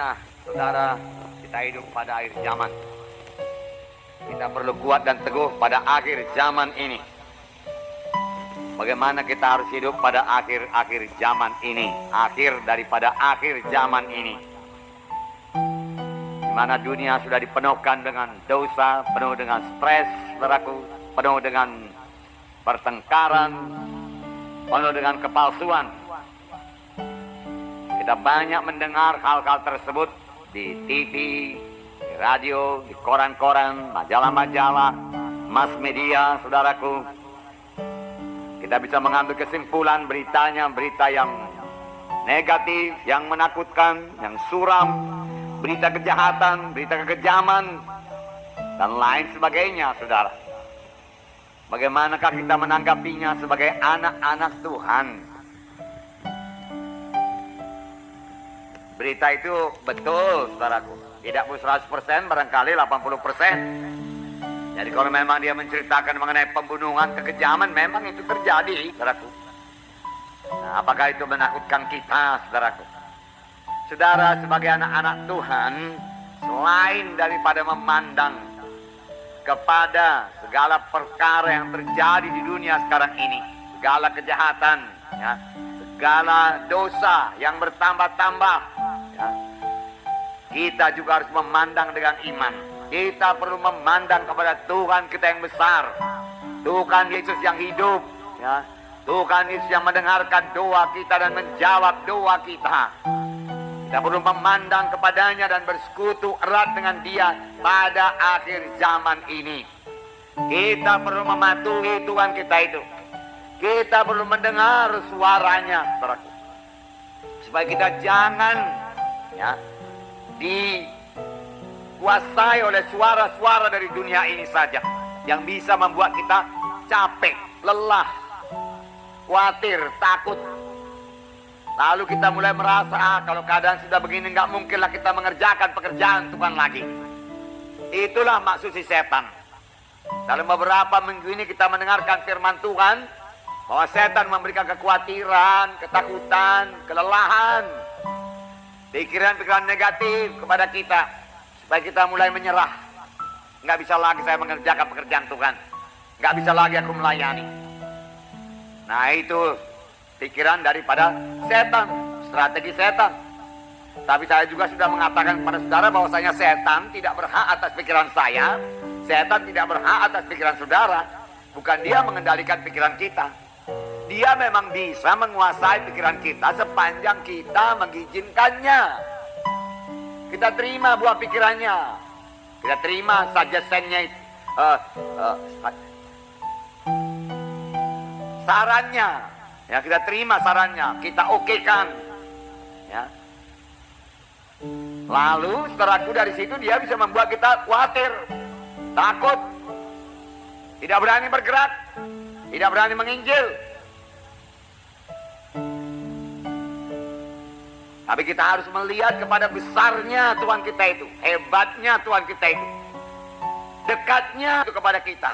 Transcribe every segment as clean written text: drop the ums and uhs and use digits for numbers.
bagaimana, saudara, kita hidup pada akhir zaman. Kita perlu kuat dan teguh pada akhir zaman ini. Bagaimana kita harus hidup pada akhir zaman ini, akhir daripada akhir zaman ini, di mana dunia sudah dipenuhkan dengan dosa, penuh dengan stres, saudaraku, penuh dengan pertengkaran, penuh dengan kepalsuan. Kita banyak mendengar hal-hal tersebut di TV, di radio, di koran-koran, majalah-majalah, mass media, saudaraku. Kita bisa mengambil kesimpulan beritanya, berita yang negatif, yang menakutkan, yang suram, berita kejahatan, berita kekejaman, dan lain sebagainya, saudara. Bagaimanakah kita menanggapinya sebagai anak-anak Tuhan? Berita itu betul, saudaraku. Tidak 100%, barangkali 80%. Jadi kalau memang dia menceritakan mengenai pembunuhan, kekejaman, memang itu terjadi, saudaraku. Nah, apakah itu menakutkan kita, saudaraku? Saudara, sebagai anak-anak Tuhan, selain daripada memandang kepada segala perkara yang terjadi di dunia sekarang ini, segala kejahatan, ya, segala dosa yang bertambah-tambah, ya, kita juga harus memandang dengan iman. Kita perlu memandang kepada Tuhan kita yang besar, Tuhan Yesus yang hidup, ya, Tuhan Yesus yang mendengarkan doa kita dan menjawab doa kita. Kita perlu memandang kepadanya dan bersekutu erat dengan dia pada akhir zaman ini. Kita perlu mematuhi Tuhan kita itu. Kita perlu mendengar suaranya, saudaraku, supaya kita jangan, ya, dikuasai oleh suara-suara dari dunia ini saja yang bisa membuat kita capek, lelah, khawatir, takut. Lalu kita mulai merasa, kalau keadaan sudah begini nggak mungkinlah kita mengerjakan pekerjaan Tuhan lagi. Itulah maksud si setan. Dalam beberapa minggu ini kita mendengarkan firman Tuhan bahwa setan memberikan kekhawatiran, ketakutan, kelelahan, pikiran-pikiran negatif kepada kita, supaya kita mulai menyerah. Nggak bisa lagi saya mengerjakan pekerjaan Tuhan, nggak bisa lagi aku melayani. Nah, itu pikiran daripada setan, strategi setan. Tapi saya juga sudah mengatakan kepada saudara bahwasanya setan tidak berhak atas pikiran saya, setan tidak berhak atas pikiran saudara. Bukan dia mengendalikan pikiran kita. Dia memang bisa menguasai pikiran kita sepanjang kita mengizinkannya. Kita terima buah pikirannya, kita terima suggestion-nya, sarannya, ya, kita terima sarannya, kita okekan, ya. Lalu saudaraku, dari situ dia bisa membuat kita khawatir, takut, tidak berani bergerak, tidak berani menginjil. Tapi kita harus melihat kepada besarnya Tuhan kita itu, hebatnya Tuhan kita itu, dekatnya itu kepada kita,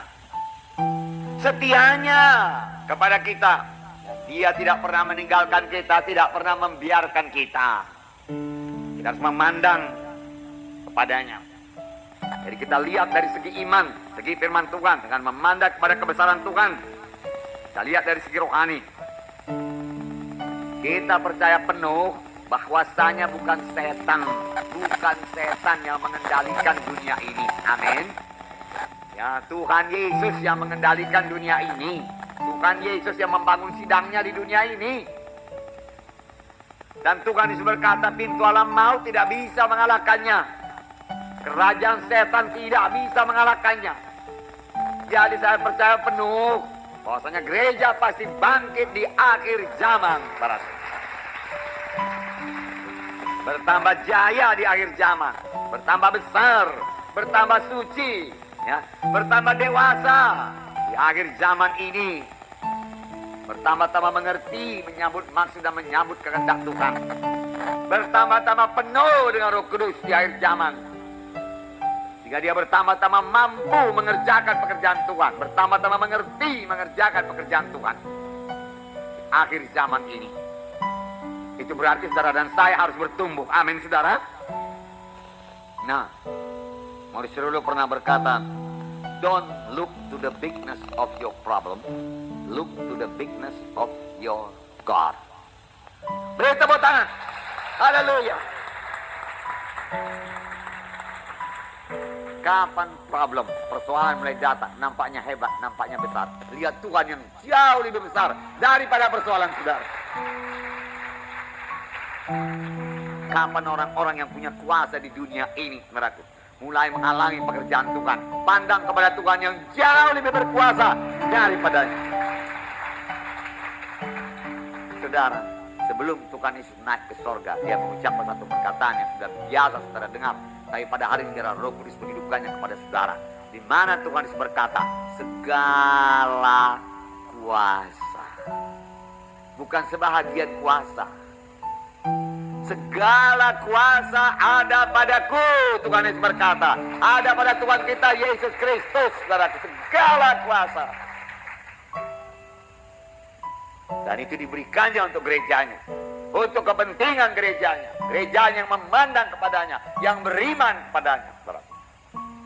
setianya kepada kita. Dia tidak pernah meninggalkan kita, tidak pernah membiarkan kita. Kita harus memandang kepadanya. Jadi kita lihat dari segi iman, segi firman Tuhan, dengan memandang kepada kebesaran Tuhan. Kita lihat dari segi rohani. Kita percaya penuh bahwasanya bukan setan yang mengendalikan dunia ini. Amin. Ya, Tuhan Yesus yang mengendalikan dunia ini. Tuhan Yesus yang membangun sidangnya di dunia ini. Dan Tuhan Yesus berkata, pintu alam maut tidak bisa mengalahkannya. Kerajaan setan tidak bisa mengalahkannya. Jadi saya percaya penuh bahwasanya gereja pasti bangkit di akhir zaman, para saudara. Bertambah jaya di akhir zaman, bertambah besar, bertambah suci, ya, bertambah dewasa di akhir zaman ini, bertambah-tambah mengerti, menyambut maksud dan menyambut kehendak Tuhan, bertambah-tambah penuh dengan Roh Kudus di akhir zaman, sehingga dia bertambah-tambah mampu mengerjakan pekerjaan Tuhan, bertambah-tambah mengerti mengerjakan pekerjaan Tuhan di akhir zaman ini. Itu berarti saudara dan saya harus bertumbuh. Amin, saudara. Nah, Maurice Cerullo pernah berkata, don't look to the bigness of your problem, look to the bigness of your God. Beri tepuk tangan. Haleluya. Kapan problem, persoalan mulai datang, nampaknya hebat, nampaknya besar. Lihat Tuhan yang jauh lebih besar daripada persoalan saudara. Kapan orang-orang yang punya kuasa di dunia ini, saudaraku, mulai menghalangi pekerjaan Tuhan, pandang kepada Tuhan yang jauh lebih berkuasa daripadanya. Saudara, sebelum Tuhan Yesus naik ke sorga, dia mengucapkan satu perkataan yang sudah biasa saudara dengar. Tapi pada hari ini Roh Kudus menghidupkannya kepada saudara. Di mana Tuhan Yesus berkata, segala kuasa. Bukan sebahagian kuasa. Segala kuasa ada padaku, Tuhan Yesus berkata. Ada pada Tuhan kita Yesus Kristus, saudara. Segala kuasa. Dan itu diberikannya untuk gerejanya. Untuk kepentingan gerejanya. Gerejanya yang memandang kepadanya. Yang beriman kepadanya, saudara.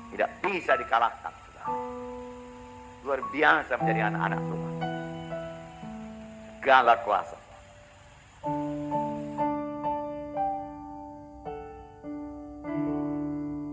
Tidak bisa dikalahkan, saudara. Luar biasa menjadi anak-anak Tuhan. Segala kuasa.